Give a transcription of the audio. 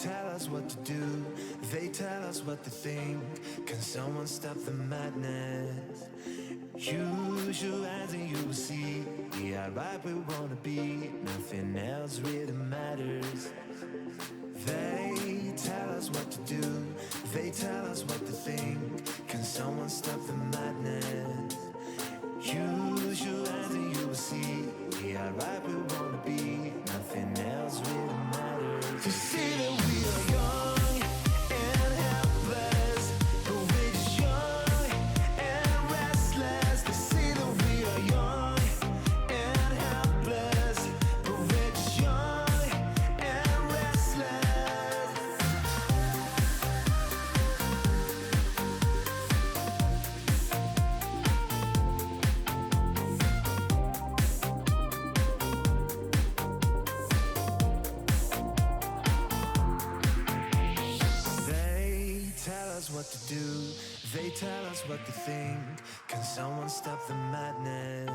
tell us what to do, they tell us what to think. Can someone stop the madness? Use your eyes and you will see we are right where we wanna be. Nothing else really matters. They tell us what to do, they tell us what to think. Can someone stop the madness? Use your eyes and you will see we are right where we wanna be. Nothing else really matters. To see that we are young and helpless, but we're just young and restless. To see that we are young and helpless, but we're just young and restless. They tell us what to do, they tell us what to think. Can someone stop the madness?